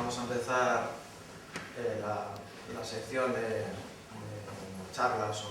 vamos a empezar la sección de charlas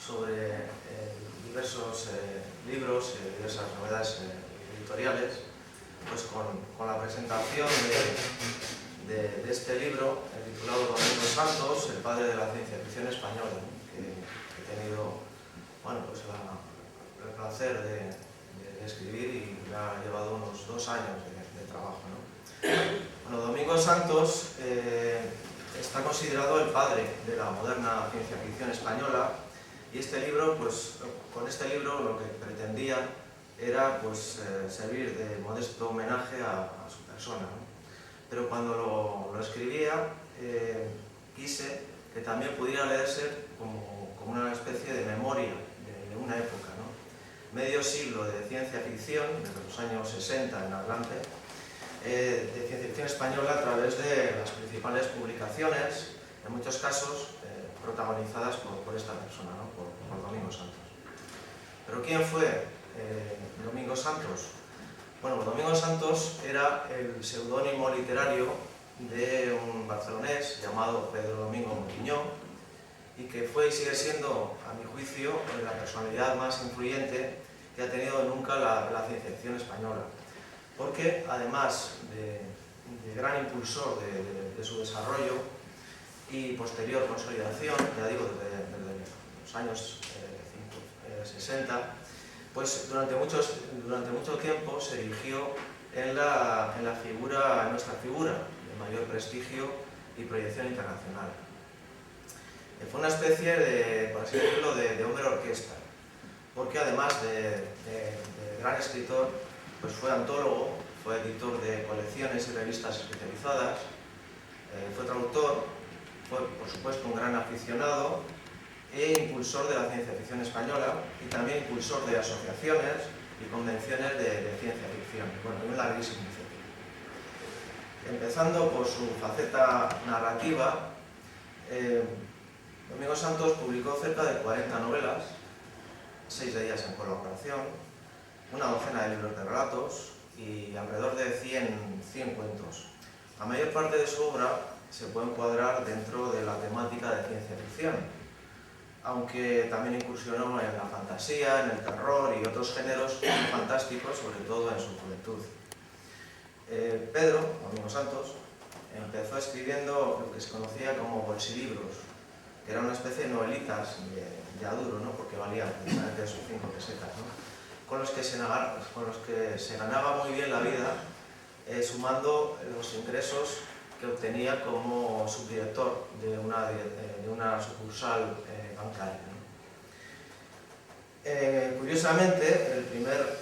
sobre diversos libros y diversas novedades editoriales, pues con la presentación de este libro titulado Domingo Santos, el padre de la ciencia ficción española, que he tenido pues el placer de escribir y me ha llevado unos 2 años de trabajo, ¿no? Bueno, Domingo Santos está considerado el padre de la moderna ciencia ficción española, y este libro, pues, con este libro lo que pretendía era servir de modesto homenaje a su persona, ¿no? Pero cuando lo escribía quise que también pudiera leerse como una especie de memoria de una época, ¿no? Medio siglo de ciencia ficción, desde los años 60 en adelante, de ciencia ficción española a través de las principales publicaciones, en muchos casos protagonizadas por esta persona, ¿no? por Domingo Santos. ¿Pero quién fue Domingo Santos? Bueno, Domingo Santos era el seudónimo literario de un barcelonés llamado Pedro Domingo Montiñó, y que fue y sigue siendo, a mi juicio, la personalidad más influyente que ha tenido nunca la ciencia ficción española, porque además de gran impulsor de su desarrollo y posterior consolidación, ya digo, desde los años 60, pues durante mucho tiempo se erigió en nuestra figura de mayor prestigio y proyección internacional. Fue una especie de, por así decirlo, de hombre orquesta, porque además de gran escritor, pues fue antólogo, fue editor de colecciones y revistas especializadas, fue traductor, fue por supuesto un gran aficionado e impulsor de la ciencia ficción española, y también impulsor de asociaciones y convenciones de ciencia ficción. Bueno, un larguísimo etcétera. Empezando por su faceta narrativa, Domingo Santos publicó cerca de 40 novelas, 6 de ellas en colaboración, una docena de libros de relatos y alrededor de 100 cuentos. La mayor parte de su obra se puede encuadrar dentro de la temática de ciencia ficción, aunque también incursionó en la fantasía, en el terror y otros géneros fantásticos, sobre todo en su juventud. Pedro, Domingo Santos, empezó escribiendo lo que se conocía como bolsilibros, que era una especie de novelitas de a duro, ¿no? Porque valían precisamente sus 5 pesetas, ¿no? Con los que se ganaba muy bien la vida, sumando los ingresos que obtenía como subdirector de una sucursal bancaria, ¿no? Curiosamente, el primer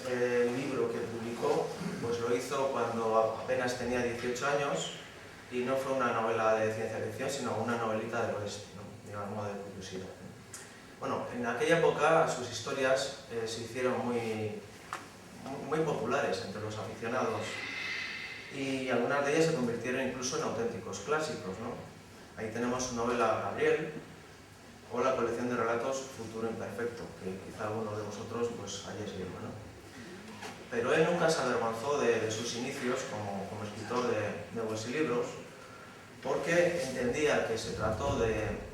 libro que publicó pues lo hizo cuando apenas tenía 18 años, y no fue una novela de ciencia ficción, sino una novelita del oeste, ¿no? Digamos, modo de curiosidad, ¿no? Bueno, en aquella época sus historias se hicieron muy populares entre los aficionados, y algunas de ellas se convirtieron incluso en auténticos clásicos, ¿no? Ahí tenemos su novela Gabriel, o la colección de relatos Futuro Imperfecto, que quizá alguno de vosotros pues hayáis leído, ¿no? Pero él nunca se avergonzó de sus inicios como escritor de bolsilibros, porque entendía que se trató de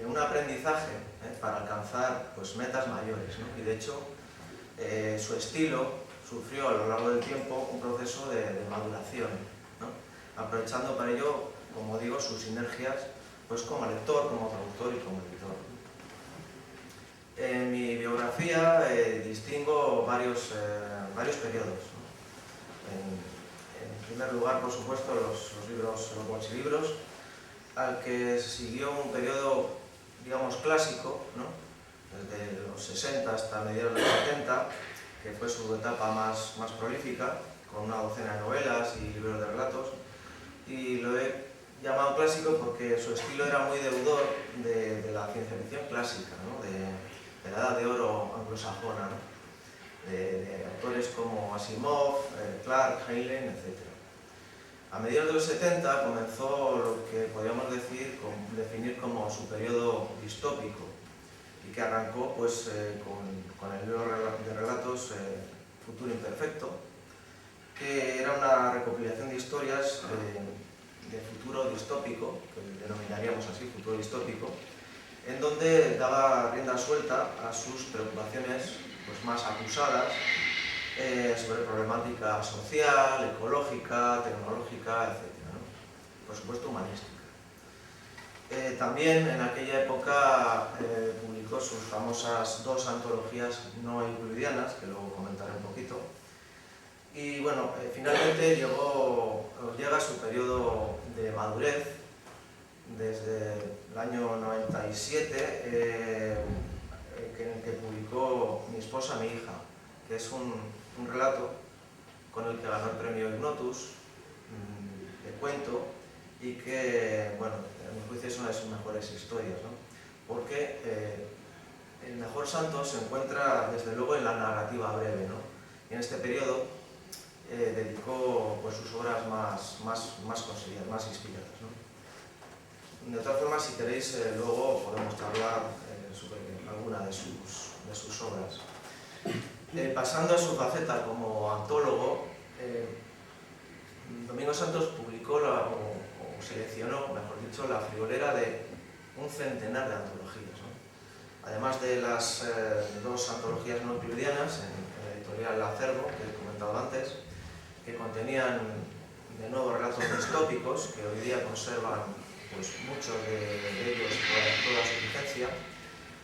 un aprendizaje para alcanzar pues metas mayores, ¿no? Y de hecho su estilo sufrió a lo largo del tiempo un proceso de maduración, ¿no? Aprovechando para ello, como digo, sus sinergias pues como lector, como traductor y como editor. En mi biografía distingo varios periodos, ¿no? En primer lugar, por supuesto, los bolsilibros, al que siguió un periodo, digamos, clásico, ¿no? Desde los 60 hasta mediados de los 70, que fue su etapa más prolífica, con una docena de novelas y libros de relatos, y lo he llamado clásico porque su estilo era muy deudor de la ciencia ficción clásica, ¿no? de la edad de oro anglosajona, ¿no? de autores como Asimov, Clarke, Heinlein, etc. A mediados de los 70 comenzó lo que podríamos definir como su periodo distópico, y que arrancó pues, con el libro de relatos Futuro Imperfecto, que era una recopilación de historias de futuro distópico, que denominaríamos así, futuro distópico, en donde daba rienda suelta a sus preocupaciones pues, más acusadas sobre problemática social, ecológica, tecnológica, etc., ¿no? Por supuesto humanística. También en aquella época publicó sus famosas 2 antologías no euclidianas, que luego comentaré un poquito. Y bueno, finalmente llega su periodo de madurez, desde el año 97, en el que publicó Mi esposa, mi hija, que es un relato con el que ganó el premio Ignotus de cuento y que, bueno, a mi juicio es una de sus mejores historias, ¿no? Porque el mejor santo se encuentra desde luego en la narrativa breve, ¿no? Y en este periodo dedicó pues, sus obras más conseguidas, más inspiradas, ¿no? De otra forma, si queréis, luego podemos charlar sobre alguna de sus obras. Pasando a su faceta como antólogo, Domingo Santos publicó o seleccionó, mejor dicho, la friolera de un centenar de antologías, ¿no? Además de las 2 antologías no euclidianas en la editorial Acervo, que he comentado antes, que contenían de nuevo relatos distópicos que hoy día conservan pues, muchos de ellos toda su vigencia,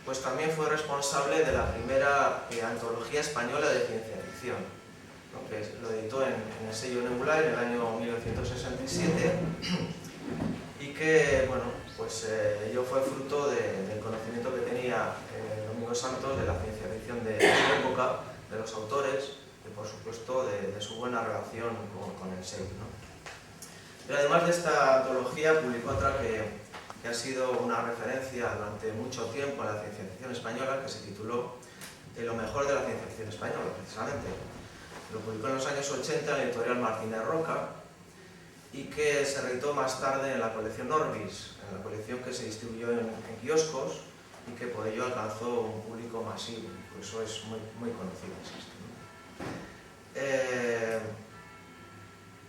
pues también fue responsable de la primera antología española de ciencia ficción, ¿no? Que lo editó en el sello Nebulae en el año 1967 y que, bueno, pues ello fue fruto del conocimiento que tenía Domingo Santos de la ciencia ficción de su época, de los autores y, por supuesto, de su buena relación con el sello, ¿no? Pero además de esta antología, publicó otra que ha sido una referencia durante mucho tiempo en la ciencia ficción española, que se tituló Lo mejor de la ciencia ficción española, precisamente. Lo publicó en los años 80 en la editorial Martínez Roca y que se reeditó más tarde en la colección Orbis, en la colección que se distribuyó en kioscos y que por ello alcanzó un público masivo, por eso es muy conocido.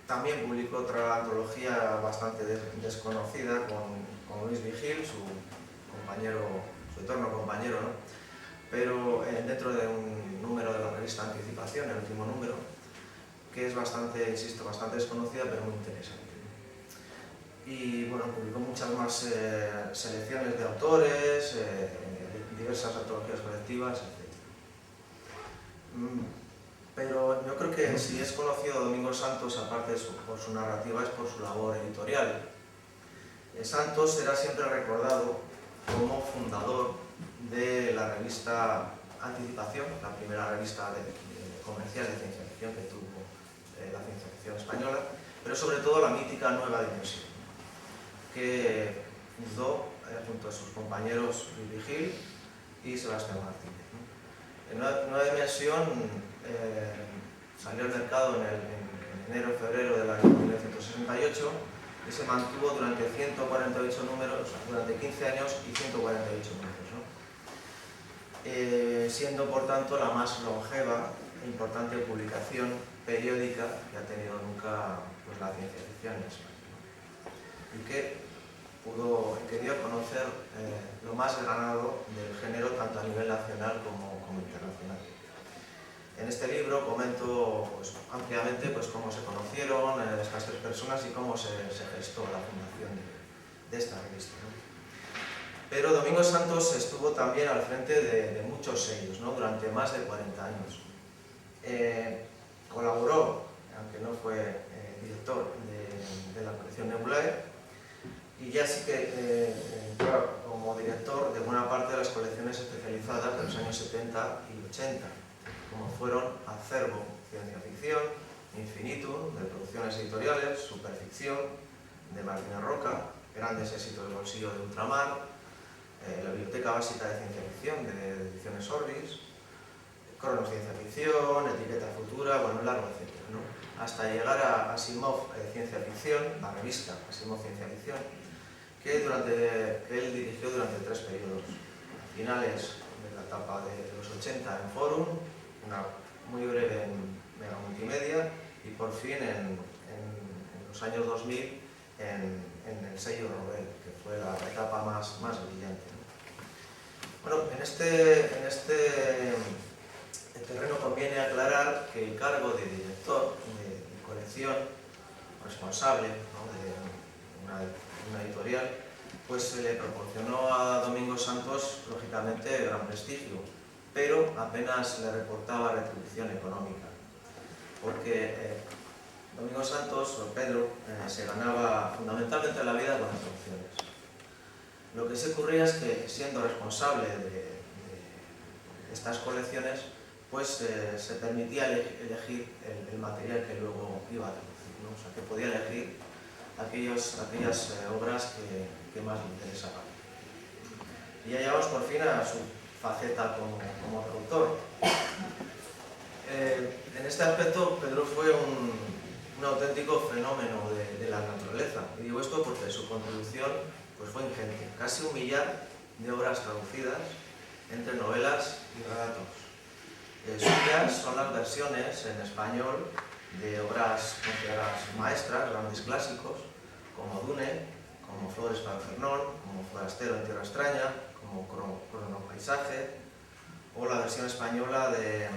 También publicó otra antología bastante desconocida con Luis Vigil, su eterno compañero, ¿no? Pero dentro de un número de la revista Anticipación, el último número, que es bastante, insisto, bastante desconocida, pero muy interesante. Y bueno, publicó muchas más selecciones de autores, diversas antologías colectivas, etc. Pero yo creo que si es conocido Domingo Santos, aparte por su narrativa, es por su labor editorial. Santos será siempre recordado como fundador de la revista Anticipación, la primera revista comercial de ciencia ficción que tuvo la ciencia ficción española, pero sobre todo la mítica Nueva Dimensión, que fundó junto a sus compañeros Luis Vigil y Sebastián Martínez, ¿no? Nueva Dimensión salió al mercado en enero-febrero del año 1968 y se mantuvo durante 148 números, durante 15 años y 148 números, ¿no? Siendo por tanto la más longeva e importante publicación periódica que ha tenido nunca pues, la ciencia ficción en España, ¿no? Y que dio a conocer lo más granado del género tanto a nivel nacional como internacional. En este libro comento pues, ampliamente pues, cómo se conocieron estas 3 personas y cómo se gestó la fundación de esta revista, ¿no? Pero Domingo Santos estuvo también al frente de muchos sellos, ¿no? Durante más de 40 años. Colaboró, aunque no fue director de la colección Nebulae, y ya sí que entró como director de buena parte de las colecciones especializadas de los años 70 y 80, como fueron Acervo, Ciencia Ficción, Infinitum, de producciones editoriales, Superficción, de Martínez Roca, Grandes éxitos del bolsillo de Ultramar, la Biblioteca Básica de Ciencia Ficción, de Ediciones Orbis, Cronos Ciencia Ficción, Etiqueta Futura, bueno, largo, etcétera, ¿no? Hasta llegar a Asimov Ciencia Ficción, la revista Asimov Ciencia Ficción, que él dirigió durante 3 periodos. Finales de la etapa de los 80 en Forum, una muy breve en Mega Multimedia y por fin en los años 2000 en el sello Robel, que fue la etapa más brillante, ¿no? Bueno, en este terreno conviene aclarar que el cargo de director de colección, responsable, ¿no?, de una editorial, pues se le proporcionó a Domingo Santos, lógicamente, gran prestigio, pero apenas le reportaba retribución económica, porque Domingo Santos, o Pedro, se ganaba fundamentalmente la vida con las traducciones. Lo que sí ocurría es que, siendo responsable de estas colecciones, pues se permitía elegir el material que luego iba a traducir, ¿no? O sea, que podía elegir aquellas obras que más le interesaban. Y ya llegamos por fin a su faceta como traductor. En este aspecto, Pedro fue un auténtico fenómeno de la naturaleza. Y digo esto porque su contribución pues, fue ingente. Casi 1 millar de obras traducidas entre novelas y relatos. Suyas son las versiones en español de obras consideradas maestras, grandes clásicos, como Dune, como Flores para Fernón, como Forastero en Tierra Extraña, como Cronopaisaje, o la versión española de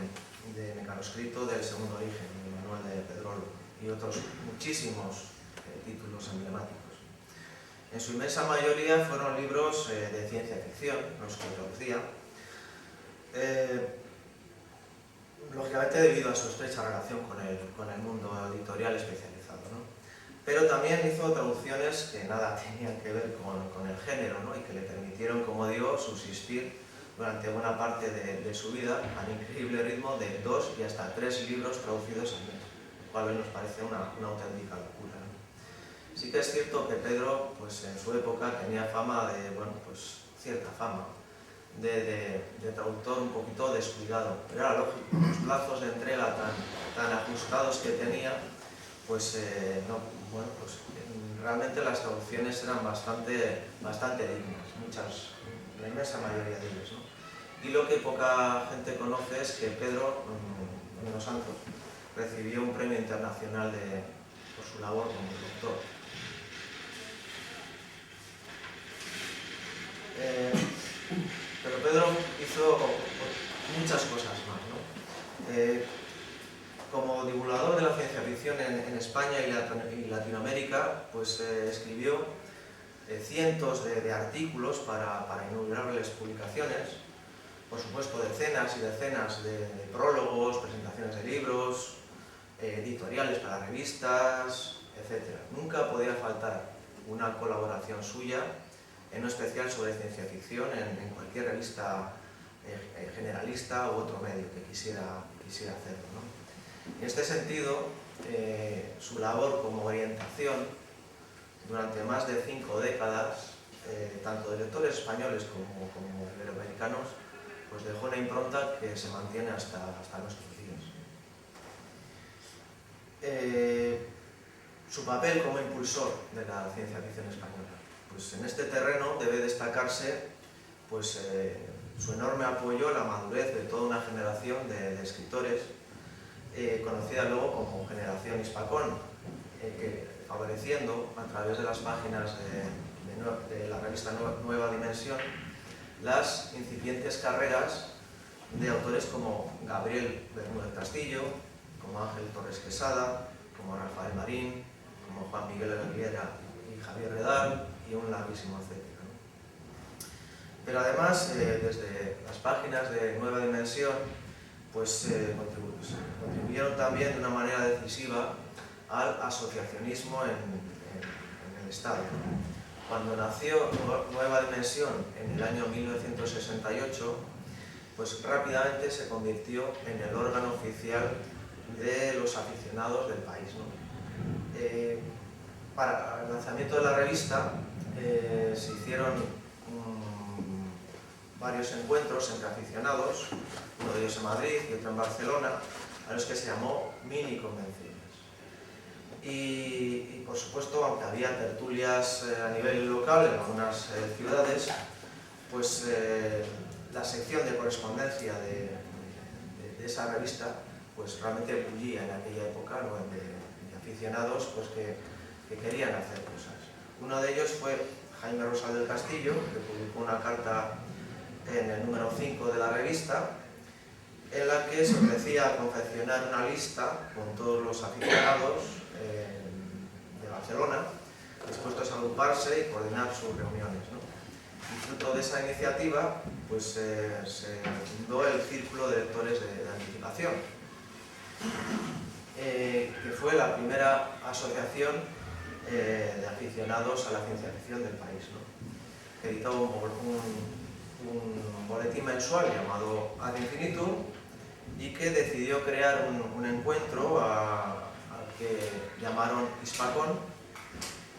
Mecanoscrito del Segundo Origen, de Manuel de Pedrolo, y otros muchísimos títulos emblemáticos. En su inmensa mayoría fueron libros de ciencia ficción, los que traducía, lógicamente debido a su estrecha relación con el mundo editorial especializado, ¿no? Pero también hizo traducciones que nada tenían que ver con el género, ¿no? Y que le permitieron, como digo, subsistir durante buena parte de su vida al increíble ritmo de 2 y hasta 3 libros traducidos al mes, lo cual hoy nos parece una auténtica locura, ¿no? Sí que es cierto que Pedro, pues en su época, tenía fama de, bueno, pues cierta fama de traductor un poquito descuidado, pero era lógico, los plazos de entrega tan ajustados que tenía, pues, bueno, pues realmente las traducciones eran bastante dignas, la inmensa mayoría de ellas, ¿no? Y lo que poca gente conoce es que Pedro Domingo Santos recibió un premio internacional por su labor como traductor. Pero Pedro hizo muchas cosas más, ¿no? Como divulgador de la ciencia ficción en España y Latinoamérica, pues escribió cientos de artículos para innumerables publicaciones, por supuesto decenas y decenas de prólogos, presentaciones de libros, editoriales para revistas, etc. Nunca podía faltar una colaboración suya, en un especial sobre ciencia ficción, en cualquier revista generalista u otro medio que quisiera hacerlo, ¿no? En este sentido, su labor como orientación durante más de 5 décadas, tanto de lectores españoles como iberoamericanos, pues dejó una impronta que se mantiene hasta nuestros días. Su papel como impulsor de la ciencia ficción española. Pues en este terreno debe destacarse pues, su enorme apoyo a la madurez de toda una generación de escritores, conocida luego como Generación Hispacón, que favoreciendo a través de las páginas de la revista Nueva Dimensión las incipientes carreras de autores como Gabriel Bermúdez Castillo, como Ángel Torres Quesada, como Rafael Marín, como Juan Miguel Herrera y Javier Redal, y un larguísimo etcétera, ¿no? Pero además, desde las páginas de Nueva Dimensión, pues contribuyeron también de una manera decisiva al asociacionismo en el Estado, ¿no? Cuando nació Nueva Dimensión en el año 1968, pues rápidamente se convirtió en el órgano oficial de los aficionados del país, ¿no? Para el lanzamiento de la revista se hicieron varios encuentros entre aficionados, uno de ellos en Madrid y otro en Barcelona, a los que se llamó mini convenciones. Y por supuesto, aunque había tertulias a nivel local en algunas ciudades, pues la sección de correspondencia de esa revista pues realmente bullía en aquella época, ¿no? de aficionados pues, que querían hacer cosas. Uno de ellos fue Jaime Rosal del Castillo, que publicó una carta en el número 5 de la revista, en la que se ofrecía a confeccionar una lista con todos los aficionados de Barcelona, dispuestos a agruparse y coordinar sus reuniones, ¿no? Y fruto de esa iniciativa, pues se fundó el Círculo de Lectores de Anticipación, que fue la primera asociación de aficionados a la ciencia ficción del país, ¿no? Que editó un boletín mensual llamado Ad Infinitum y que decidió crear un encuentro al que llamaron Hispacon,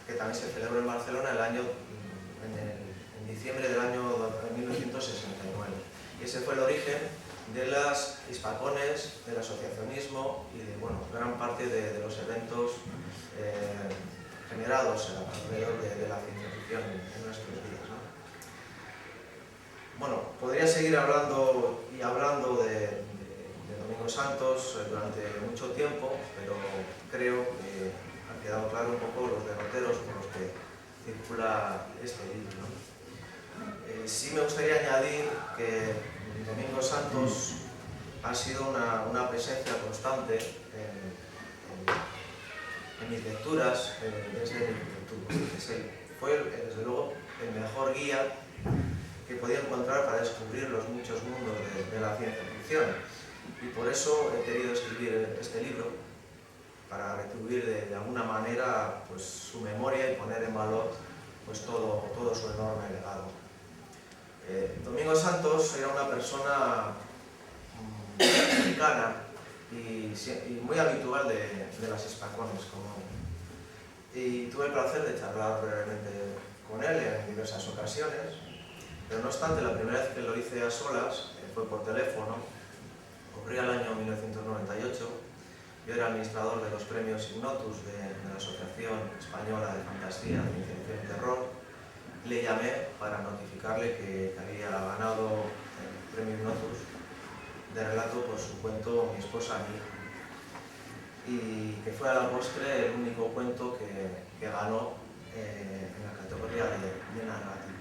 que también se celebró en Barcelona en diciembre del año 1969. Y ese fue el origen de las Hispacones, del asociacionismo y de gran parte de los eventos generados alrededor de la ciencia ficción en nuestros días, ¿no? Bueno, podría seguir hablando de Domingo Santos durante mucho tiempo, pero creo que han quedado claros un poco los derroteros por los que circula este libro, ¿no? Sí me gustaría añadir que Domingo Santos ha sido una presencia constante en mis lecturas, desde mi juventud. Fue, desde luego, el mejor guía que podía encontrar para descubrir los muchos mundos de la ciencia ficción. Y por eso he querido escribir este libro, para retribuir de alguna manera pues, su memoria y poner en valor pues, todo su enorme legado. Domingo Santos era una persona cercana y muy habitual de las Hispacones, y tuve el placer de charlar brevemente con él en diversas ocasiones, pero no obstante, la primera vez que lo hice a solas fue por teléfono. Ocurría el año 1998, yo era administrador de los premios Ignotus de la Asociación Española de Fantasía, Ciencia Ficción y Terror. Le llamé para notificarle que había ganado el premio Ignotus de relato por su cuento Mi esposa y mi hija, y que fue a la postre el único cuento que ganó en la categoría de narrativo.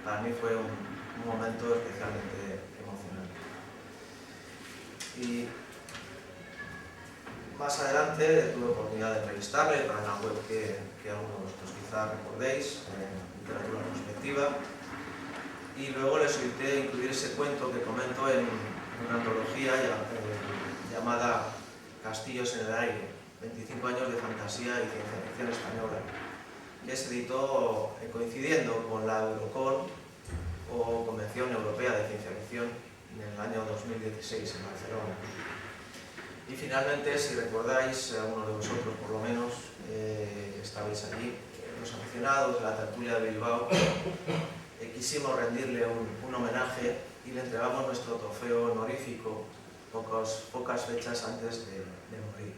Para mí fue un momento especialmente emocionante. Y más adelante tuve oportunidad de entrevistarle para una web que algunos de vosotros quizás recordéis, Literatura Prospectiva, y luego le solicité incluir ese cuento que comento en una antología llamada Castillos en el aire, 25 años de fantasía y ciencia ficción española, que se editó coincidiendo con la Eurocon, o Convención Europea de Ciencia Ficción, en el año 2016 en Barcelona. Y finalmente, si recordáis, algunos de vosotros por lo menos, estabais allí, los aficionados de la tertulia de Bilbao, quisimos rendirle un homenaje y le entregamos nuestro trofeo honorífico pocas fechas antes de morir.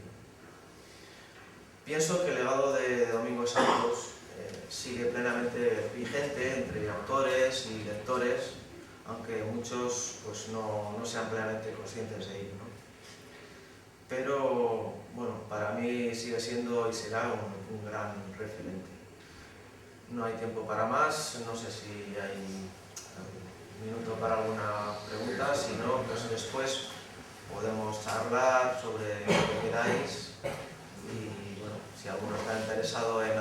Pienso que el legado de Domingo Santos sigue plenamente vigente entre autores y lectores, aunque muchos pues, no sean plenamente conscientes de ello, ¿no? Pero bueno, para mí sigue siendo y será un gran referente. No hay tiempo para más, no sé si hay un minuto para alguna pregunta, si no, pues después podemos charlar sobre lo que queráis y bueno, si alguno está interesado en